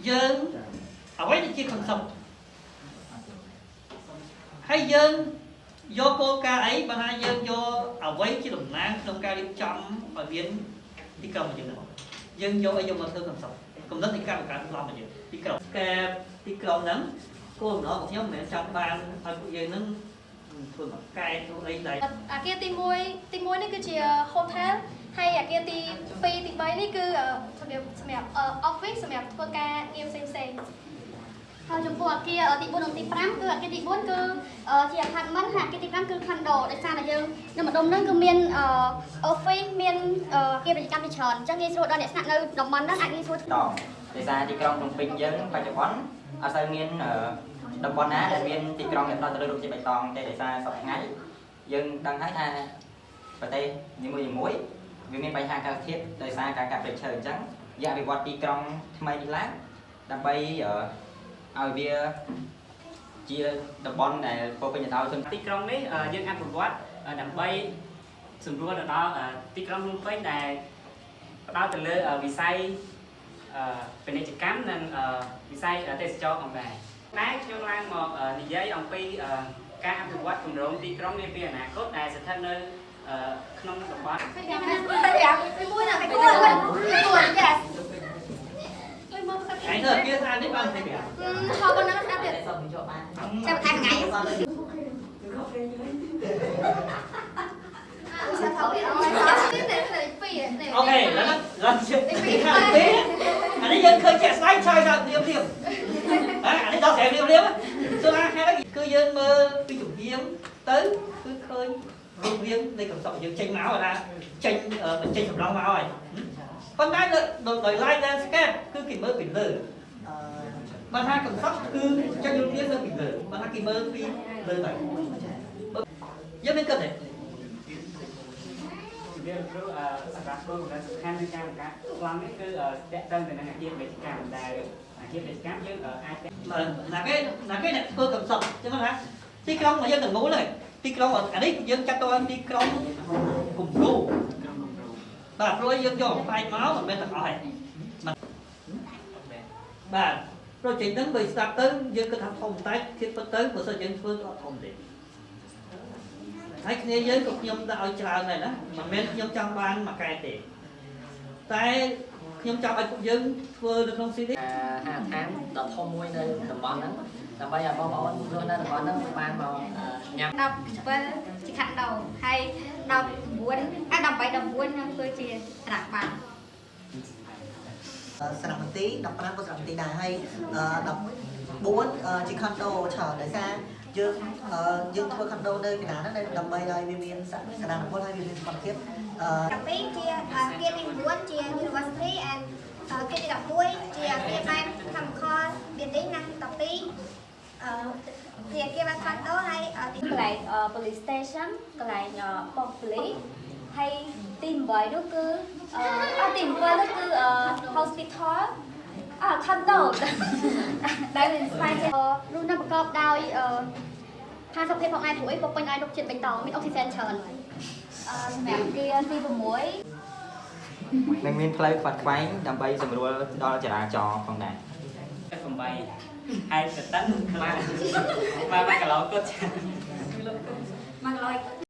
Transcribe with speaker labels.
Speaker 1: dương ở quấy đi chia con sông hay dương do cô ca ấy bằng hai dương do ở quấy chia đồng nang trong ca đi trong ở biến đi cầu mà dương nào dương do ấy dùng mà thương con sông cùng rất thì cao cả lo mà dương đi cầu nắng cô nó một nhóm mẹ trong ban thôi cô dương nó thường là cay thôi ấy đấy
Speaker 2: kia team môi này cứ chỉ hotel hay kia team bay này cứ office សម្រាប់ធ្វើការងារផ្សេងហើយចំពោះkia ởទី4និងទី5គឺkiaទី4គឺជា apartment ហើយkiaទី5គឺ condo ដោយសារតែយើងនៅម្ដុំហ្នឹងគឺមាន office មានkiaប្រតិកម្មច្រើនអញ្ចឹងងាយស្រួលដល់អ្នកស្នាក់នៅតំបន់ហ្នឹងអាចងាយស្រួល
Speaker 3: ដោយសារទីក្រុងភ្នំពេញយើងបច្ចុប្បន្នអត់សូវមានតំបន់ណាដែលមានទីក្រុងដែលផ្ដោតទៅលើរូបជាបៃតងទេដោយសារសប្តាហ៍ថ្ងៃយើងដឹងហើយថាប្រទេសនីមួយៗវាមានបញ្ហាអាកាសធាតុដោយសារការកាប់ព្រៃឈើអញ្ចឹងយើងអភិវឌ្ឍទីក្រុងថ្មីនេះឡើងដើម្បីឲ្យវាជាតំបន់ដែលពោពេញទៅដោយ
Speaker 4: ទីក្រុងនេះយើងអភិវឌ្ឍដើម្បីសម្រួលទៅដល់ទីក្រុងភ្នំពេញដែលផ្ដោតទៅលើវិស័យពាណិជ្ជកម្មនិងវិស័យទេសចរណ៍ផងដែរខ្ញុំឡើងមកនិយាយអំពីការអភិវឌ្ឍគម្រោងទីក្រុងនាពេលអនាគតដែលស្ថិតនៅក្នុងតំបន់
Speaker 1: anh thở kia than đấy bạn thấy kìa
Speaker 2: thôi con nó đã được sao thay ngày
Speaker 1: ok lần chuyện anh ấy dân khơi trẻ slide chơi ra liếm liếm đấy anh ấy đó sẽ liếm liếm á tôi đang hay đó cứ dân mơ cái chủ hiếm tới cứ khơi rung liếm đây còn sợ dân tranh máu rồi ra tranh mình tranh sầm long máu rồi con gái đội like ra scan cứ kìm mơ kìm lử bạn hai cầm sóc cứ cho những tiếng mơ kìm lử bạn hai kìm mơ phi lử này dân bên cạnh này
Speaker 4: វាព្រោះសម្រាប់ខ្លួនដែលសំខាន់នៃការបង្កើតប្លង់នេះគឺតេតទៅនឹងអាជីពពាណិជ្ជកម្មដែលអាជីពពាណិជ្ជកម្មយើងអាច
Speaker 1: là cái này phương cầm sọc chứ không hả tí công mà dân đừng ngủ này tí công ở đây dân chắc tôi tí công cùng ru bà rồi dân cho tay máu mà bên thật hỏi bà rồi chị đến vì sắp tới dân cứ thăm phòng tay khi tới tới của sơ dân phương họ không để thấy nghe giới cục nhôm ta ở chợ này đó mà men nhôm trong ban mà cài tiền tay nhôm trong ai cũng dân vừa được không xí
Speaker 3: ហាតាមដល់ធំមួយនៅតំបន់ហ្នឹងដើម្បីឲ្យបងប្អូនរស់នៅតំបន់ហ្នឹងបានមកញ៉ាំ
Speaker 2: 17ជាខាត់đầuហើយ19អា18 19ហ្នឹងគឺជាត្រាក់បាន
Speaker 5: សារមន្ទីរ15ក៏សារមន្ទីរដែរហើយ14ជា condo ច្រើនដោយសារយើងធ្វើ condo នៅកណ្ដាលហ្នឹងដើម្បីឲ្យវាមានសក្តានុពលហើយវាមានសុខភាព
Speaker 2: 12ជាគេទី9ជា University and គេទី11ជាគេបែប Chemical Building និង12ជាគេបែប condo ហើយកន្លែង police station កន្លែង post police ហើយទី8នោះគឺទី7នោះគឺ hospital condo ដែលមានស្វែងរនោះនៅប្រកបដោយ50ភាពផងឯងព្រោះអីពុកពេញឲ្យរុកជាតិបេតុងមានអុកស៊ីសែនច្រើនសម្រាប់គេទី6
Speaker 3: នឹងមានផ្លូវខ្វាត់ខ្វែងដើម្បីសម្រួលដល់ចរាចរណ៍ផងដែរ
Speaker 4: 8ហើយទៅតឹងខ្លាំងមកគីឡូគាត់1គីឡូ